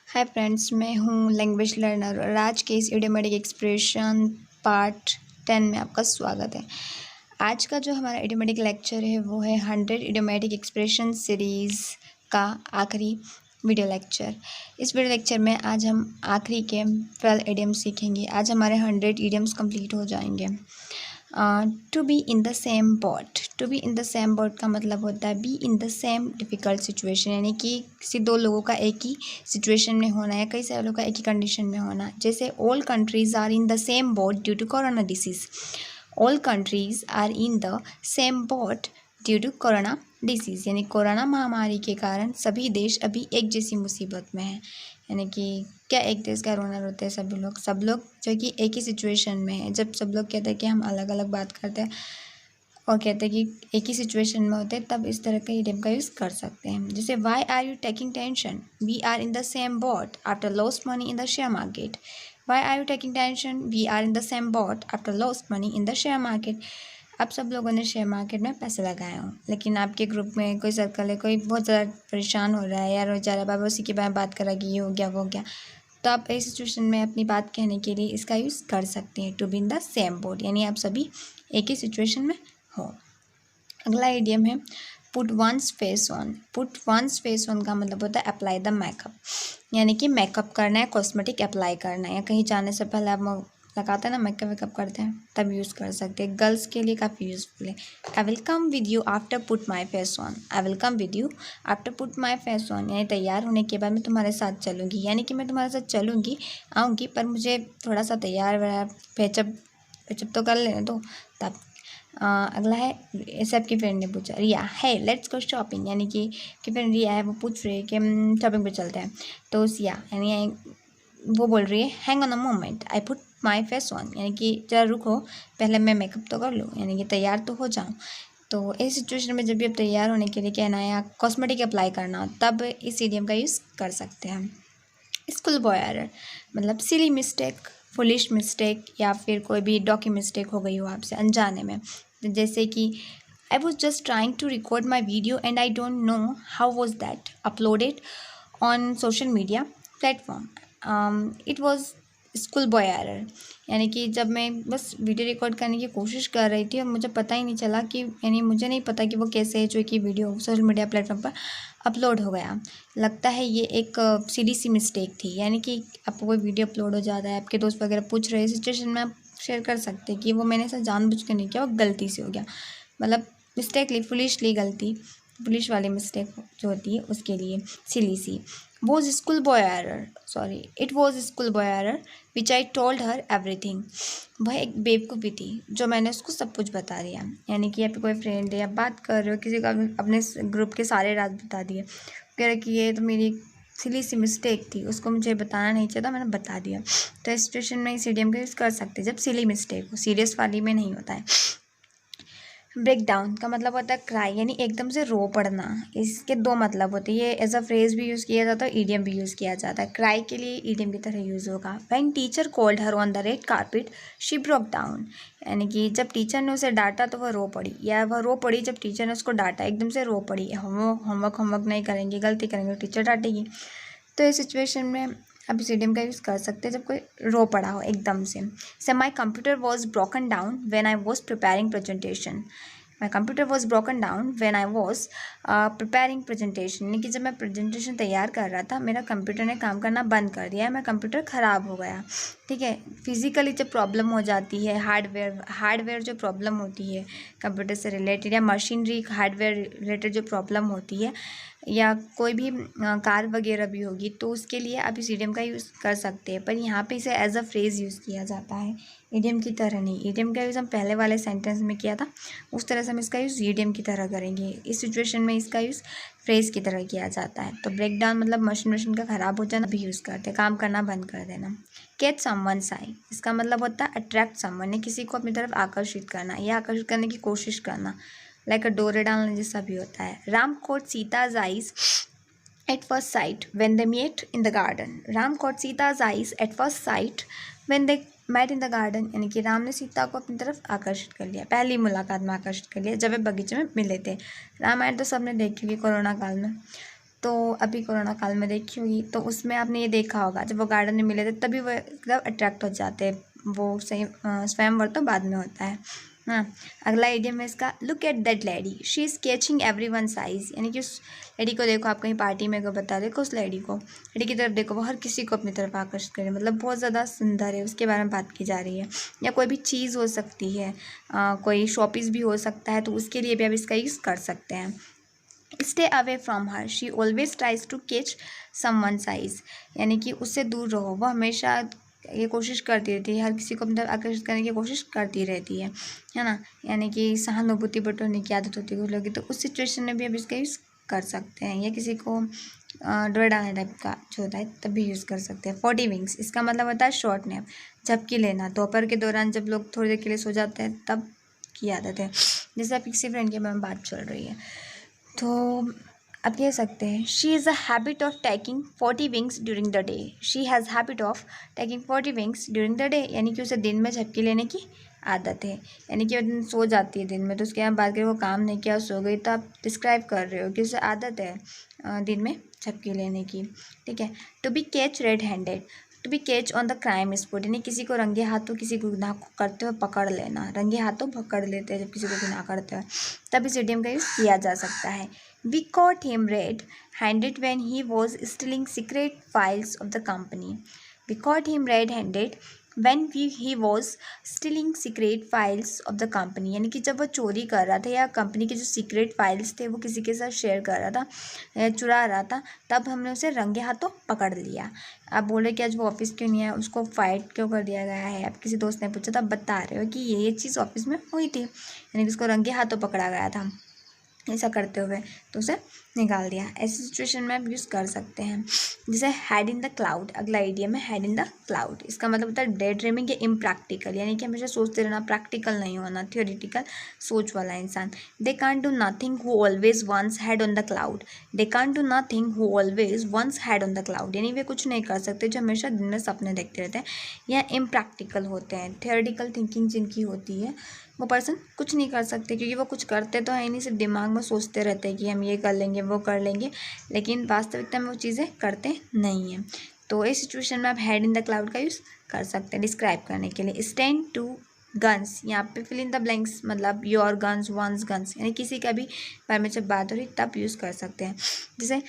Hi friends, मैं हूँ language learner और आज के इस इडियोमेटिक एक्सप्रेशन पार्ट 10 में आपका स्वागत है। आज का जो हमारा इडियोमेटिक लेक्चर है वो है 100 इडियोमेटिक एक्सप्रेशन सीरीज़ का आखिरी वीडियो लेक्चर। इस वीडियो लेक्चर में आज हम आखिरी के 12 इडियम्स सीखेंगे। आज हमारे 100 इडियम्स कंप्लीट हो जाएंगे। To be in the same boat. To be in the same boat का मतलब होता है be in the same difficult situation, यानी कि किसी दो लोगों का एक ही सिचुएशन में होना या कई सारे लोगों का एक ही कंडीशन में होना। जैसे all countries are in the same boat due to corona disease. All countries are in the same boat due to corona disease, यानी कोरोना महामारी के कारण सभी देश अभी एक जैसी मुसीबत में हैं। यानी कि क्या एक देश का रोना रोते हैं सब लोग जो कि एक ही सिचुएशन में है। जब सब लोग कहते हैं कि हम अलग अलग बात करते हैं और कहते हैं कि एक ही सिचुएशन में होते हैं, तब इस तरह के इडियम का यूज़ कर सकते हैं। जैसे why are you taking tension, we are in the same boat after lost money in the share market. Why are you taking tension, we are in the same boat after lost money in the share market. अब सब लोगों ने share market में पैसे लगाए हों, लेकिन आपके ग्रुप में कोई सर्कल है, कोई बहुत ज़्यादा परेशान हो रहा है, यार बेचारा बाबा उसी के बारे में बात करा कि ये हो गया वो हो गया, तो आप इस सिचुएशन में अपनी बात कहने के लिए इसका यूज़ कर सकते हैं, to be in the same boat, यानी आप सभी एक ही सिचुएशन में हो। अगला इडियम है put one's face on. Put one's face on का मतलब होता है अप्लाई द मेकअप, यानी कि मेकअप करना है, कॉस्मेटिक अप्लाई करना है, या कहीं जाने से पहले आप लगाते हैं ना, मेकअप वेकअप करते हैं, तब यूज़ कर सकते हैं। गर्ल्स के लिए काफ़ी यूज़फुल है। I will come with you after put my face on. I will come with you after put my face on, यानी तैयार होने के बाद मैं तुम्हारे साथ चलूँगी, यानी कि मैं तुम्हारे साथ चलूँगी, आऊँगी, पर मुझे थोड़ा सा तैयार पेचअप तो कर लेने दो तब। अगला है, सब की फ्रेंड ने पूछा, रिया है लेट्स गो शॉपिंग, यानी कि फ्रेंड रिया है, वो पूछ रही है कि हम शॉपिंग पे चलते हैं। तो सिया यानी वो बोल रही है hang on a moment I put my face on, यानी कि जरा रुको, पहले मैं मेकअप तो कर लूँ, यानी कि तैयार तो हो जाऊँ। तो इस सिचुएशन में जब भी आप तैयार होने के लिए कहना है या कॉस्मेटिक अप्लाई करना हो, तब इस इडियम का यूज़ कर सकते हैं। स्कूल बॉय एरर मतलब सिली मिस्टेक, फुलिश मिस्टेक, या फिर कोई भी डॉक्यू मिस्टेक हो गई हो आपसे अनजाने में। जैसे कि I was just trying to record my video and I don't know how was that uploaded on social media platform. It was school boy error, यानी कि जब मैं बस वीडियो रिकॉर्ड करने की कोशिश कर रही थी और मुझे पता ही नहीं चला कि, यानी मुझे नहीं पता कि वो कैसे जो कि वीडियो सोशल मीडिया प्लेटफॉर्म पर अपलोड हो गया। लगता है ये एक सीधी सी मिस्टेक थी, यानी कि आपको कोई वीडियो अपलोड हो जाता है, आपके दोस्त वगैरह पूछ रहे हैं, सिचुएशन में आप शेयर कर सकते हैं कि वो मैंने ऐसा जानबूझ कर नहीं किया, वो गलती से हो गया, मतलब मिस्टेकली, फुलिशली गलती, पुलिस वाली मिस्टेक जो होती है उसके लिए सिली सी। Was school boy error, sorry it was school boy error which I told her everything. वह एक बेवकूफ़ी थी जो मैंने उसको सब कुछ बता दिया, यानी कि आपके कोई फ्रेंड है, आप बात कर रहे हो किसी का, अपने ग्रुप के सारे राज बता दिए, कह रहे कि ये तो मेरी सिली सी मिस्टेक थी, उसको मुझे बताना नहीं चाहिए था, मैंने बता दिया। तो इस सिचुएशन में इस इडियम का यूज़ कर सकते हैं जब सिली मिस्टेक हो, सीरियस वाली में नहीं होता है। ब्रेक डाउन का मतलब होता है क्राई, यानी एकदम से रो पड़ना। इसके दो मतलब होते हैं, ये एज अ फ्रेज भी यूज़ किया जाता है, ईडियम भी यूज़ किया जाता है। क्राई के लिए ईडियम की तरह यूज़ होगा। When teacher called her on the red carpet she broke down, यानी कि जब टीचर ने उसे डांटा तो वह रो पड़ी, या वह रो पड़ी जब टीचर ने उसको डांटा, एकदम से रो पड़ी। होमवर्क नहीं करेंगे, गलती करेंगे तो टीचर डांटेगी। तो इस सिचुएशन में आप इस इडियम का यूज़ कर सकते हैं जब कोई रो पड़ा हो एकदम से my computer was broken down when I was preparing presentation. My computer was broken down when I was preparing presentation, यानी कि जब मैं प्रेजेंटेशन तैयार कर रहा था, मेरा कंप्यूटर ने काम करना बंद कर दिया, मेरा कंप्यूटर ख़राब हो गया। ठीक है, फिजिकली जब प्रॉब्लम हो जाती है, हार्डवेयर जो प्रॉब्लम होती है कंप्यूटर से रिलेटेड, या मशीनरी हार्डवेयर रिलेटेड जो प्रॉब्लम होती है, या कोई भी कार वगैरह भी होगी, तो उसके लिए आप इस इडियम का यूज़ कर सकते हैं। पर यहाँ पे इसे एज अ फ्रेज़ यूज़ किया जाता है, इडियम की तरह नहीं। इडियम का यूज़ हम पहले वाले सेंटेंस में किया था, उस तरह से हम इसका यूज़ इडियम की तरह करेंगे। इस सिचुएशन में इसका यूज़ फ्रेज़ की तरह किया जाता है। तो ब्रेक डाउन मतलब मशीन का ख़राब हो जाना भी यूज़ करते हैं, काम करना बंद कर देना। कैच समवन्स आई, इसका मतलब होता है अट्रैक्ट समवन, ने किसी को अपनी तरफ आकर्षित करना या आकर्षित करने की कोशिश करना, लाइक अ डोरे डालने जैसा भी होता है। Ram caught Sita's eyes at first sight when they met in the garden. Ram caught Sita's eyes at first sight when they met in the garden, यानी कि राम ने सीता को अपनी तरफ आकर्षित कर लिया, पहली मुलाकात में आकर्षित कर लिया जब वे बगीचे में मिले थे। रामायण तो सबने देखी होगी कोरोना काल में। तो अभी कोरोना काल में देखी होगी, तो उसमें आपने ये देखा होगा जब वो गार्डन में मिले थे तभी वो एकदम अट्रैक्ट हो जाते हैं। वो सही स्वयंवर तो बाद में होता है। हाँ, अगला इडियम है इसका, look at that lady she is catching every one size. यानी कि उस लेडी को देखो, आप कहीं पार्टी में को बता देखो उस लेडी की तरफ देखो, वो हर किसी को अपनी तरफ आकर्षित करे, मतलब बहुत ज़्यादा सुंदर है, उसके बारे में बात की जा रही है। या कोई भी चीज़ हो सकती है, कोई शॉपीस भी हो सकता है, तो उसके लिए भी आप इसका यूज़ कर सकते हैं। Stay away from her she always tries to catch someone size. यानी कि उससे दूर रहो, वह हमेशा ये कोशिश करती रहती है, हर किसी को अपने आकर्षित करने की कोशिश करती रहती है ना। यानी कि सहानुभूति बटोरने की आदत होती है कुछ लोगों की, तो उस सिचुएशन में भी आप इसका यूज़ कर सकते हैं। या किसी को डराने टाइप का जो होता है तब भी यूज़ कर सकते हैं। 40 विंग्स, इसका मतलब होता है शॉर्ट नैप, झपकी लेना। दोपहर के दौरान जब लोग थोड़ी देर के लिए सो जाते हैं तब की आदत है। जैसे आप किसी फ्रेंड के बारे में बात चल रही है, तो आप कह सकते हैं she is a habit of taking 40 wings during the day. She has habit of taking 40 wings during the day. यानी कि उसे दिन में झपकी लेने की आदत है। यानी कि वो सो जाती है दिन में, तो उसके बाद बात करें वो काम नहीं किया सो गई, तो आप डिस्क्राइब कर रहे हो कि उसे आदत है दिन में झपकी लेने की। ठीक है। To be catch red handed, to be catch on the crime spot, यानी किसी को रंगे हाथों किसी को गुनाह करते हुए पकड़ लेना। रंगे हाथों पकड़ लेते हैं जब किसी को गुनाह करते हैं, तब इस इडियम का यूज़ किया जा सकता है। We caught him red-handed when he was stealing secret files of the company. We caught him red-handed when he was stealing secret files of the company. यानी कि जब वो चोरी कर रहा था या कंपनी के जो सीक्रेट फाइल्स थे वो किसी के साथ शेयर कर रहा था या चुरा रहा था, तब हमने उसे रंगे हाथों पकड़ लिया। आप बोल रहे कि आज वो ऑफिस क्यों नहीं है, उसको फाइट क्यों कर दिया गया है, आप किसी दोस्त ने पूछा तो आप बता रहे हो कि ये चीज़ ऑफिस में हुई थी, यानी कि उसको रंगे हाथों पकड़ा गया था ऐसा करते हुए, तो उसे निकाल दिया। ऐसी सिचुएशन में आप यूज़ कर सकते हैं। जैसे हेड इन द क्लाउड, अगला आइडिया में हेड इन द क्लाउड, इसका मतलब होता है डे ड्रीमिंग या इम्प्रैक्टिकल, यानी कि हमेशा सोचते रहना, प्रैक्टिकल नहीं होना, थियोरिटिकल सोच वाला इंसान। They can't do nothing who always once head on the cloud. They can't do nothing who always once head on the cloud, यानी वे कुछ नहीं कर सकते जो हमेशा दिन में सपने देखते रहते हैं या इम्प्रैक्टिकल होते हैं। थियोरिटिकल थिंकिंग जिनकी होती है वो पर्सन कुछ नहीं कर सकते, क्योंकि वो कुछ करते तो है नहीं, सिर्फ दिमाग में सोचते रहते हैं कि हम ये कर लेंगे वो कर लेंगे, लेकिन वास्तविकता में वो चीज़ें करते नहीं हैं। तो इस सिचुएशन में आप हेड इन द क्लाउड का यूज़ कर सकते हैं डिस्क्राइब करने के लिए। स्टैंड टू गन्स, यहाँ पे फिल इन द ब्लैंक्स, मतलब योर गन्स वंस गन्स, यानी किसी का भी बारे में जब बात हो रही तब यूज़ कर सकते हैं। जैसे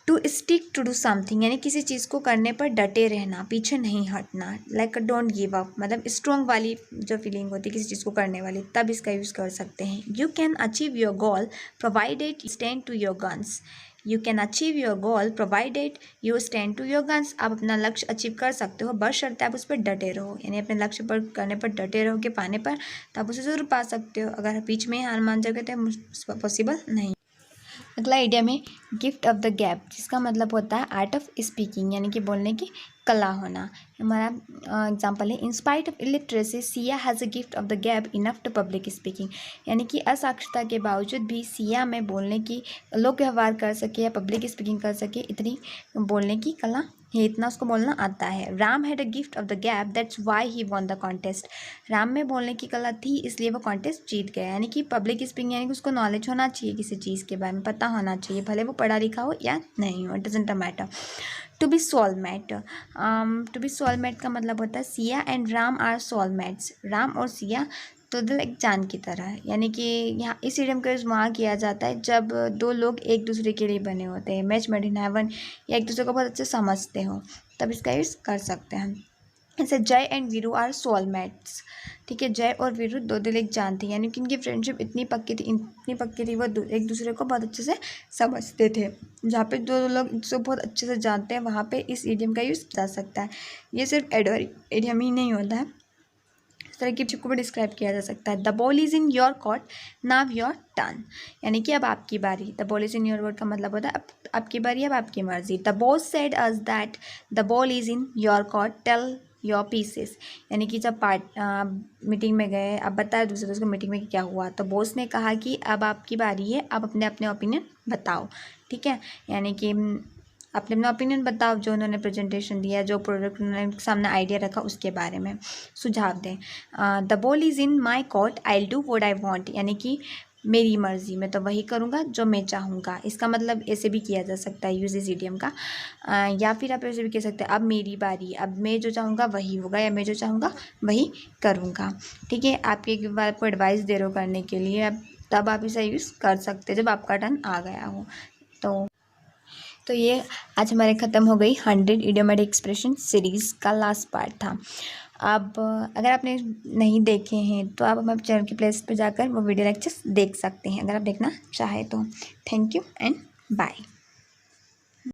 to stick to do something, यानी किसी चीज़ को करने पर डटे रहना, पीछे नहीं हटना। लाइक डोंट गिव अप, मतलब स्ट्रॉन्ग वाली जो फीलिंग होती है किसी चीज़ को करने वाली, तब इसका यूज़ कर सकते हैं। You can achieve your goal provided stand to your guns. You can achieve your goal provided you stand to your guns, आप अपना लक्ष्य अचीव कर सकते हो बशर्ते आप उस पर डटे रहो, यानी अपने लक्ष्य पर करने पर डटे रहो कि पाने पर, तो आप उसे ज़रूर पा सकते हो। अगर बीच में हार मान जाओगे तो पॉसिबल नहीं। अगला आइडिया में गिफ्ट ऑफ द गैप, जिसका मतलब होता है आर्ट ऑफ स्पीकिंग, यानी कि बोलने की कला होना। हमारा एग्जांपल है, in spite of illiteracy Siya has a gift of the gap enough to public speaking, यानी कि असाक्षरता के बावजूद भी सिया में बोलने की, लोक व्यवहार कर सके या पब्लिक स्पीकिंग कर सके, इतनी बोलने की कला है, इतना उसको बोलना आता है। Ram had a gift of the gap that's why he won the contest, Ram में बोलने की कला थी इसलिए वो कॉन्टेस्ट जीत गया। यानी कि पब्लिक स्पीकिंग, यानी कि उसको नॉलेज होना चाहिए, किसी चीज़ के बारे में पता होना चाहिए, भले वो पढ़ा लिखा हो या नहीं हो, it doesn't matter. To be soulmate, to be soulmate का मतलब होता है Siya and Ram are soulmates, Ram और सिया तो दिल एक जान की तरह है। यानी कि यहाँ इस इडियम का यूज़ वहाँ किया जाता है जब दो लोग एक दूसरे के लिए बने होते हैं, मैच मेड इन हेवन, या एक दूसरे को बहुत अच्छे समझते हो, तब इसका यूज़ कर सकते हैं। ऐसे जय एंड वीरू आर सोलमेट्स, ठीक है, जय और वीरू दो दिल एक जान थी, यानी कि इनकी फ्रेंडशिप इतनी पक्की थी वो एक दूसरे को बहुत अच्छे से समझते थे। जहाँ पे दो लोग इसको बहुत अच्छे से जानते हैं वहाँ पे इस इडियम का यूज़ जा सकता है। ये सिर्फ इडियम ही नहीं होता है, इस तरह की चीज़ को भी डिस्क्राइब किया जा सकता है। The ball is in your court now your turn, यानी कि अब आपकी बारी। The ball is in your court का मतलब होता है अब आपकी बारी, अब आपकी मर्जी। The boss said us that the ball is in your court tell your pieces, यानी कि जब मीटिंग में गए, अब बताए दूसरे दोस्त को मीटिंग में क्या हुआ, तो बॉस ने कहा कि अब आपकी बारी है, आप अपने अपने ओपिनियन बताओ, ठीक है, यानी कि अपने अपना ओपिनियन बताओ, जो उन्होंने प्रेजेंटेशन दिया, जो प्रोडक्ट उन्होंने सामने आइडिया रखा उसके बारे में सुझाव दें। The ball is in my court I will do what I want, यानी कि मेरी मर्ज़ी, मैं तो वही करूँगा जो मैं चाहूँगा। इसका मतलब ऐसे भी किया जा सकता है यूज़ इस इडियम का। या फिर आप ऐसे भी कह सकते हैं अब मेरी बारी, अब मैं जो चाहूँगा वही होगा, या मैं जो चाहूँगा वही करूँगा। ठीक है, आपके एक बार आपको एडवाइस दे रहे हो करने के लिए, अब तब आप इसे यूज़ कर सकते हैं जब आपका टर्न आ गया हो। तो ये आज हमारे ख़त्म हो गई 100 इडियोमेटिक एक्सप्रेशन सीरीज़ का लास्ट पार्ट था। अब अगर आपने नहीं देखे हैं तो आप हमारे चैनल की प्लेलिस्ट पे जाकर वो वीडियो लेक्चर्स देख सकते हैं, अगर आप देखना चाहें तो। Thank you and bye.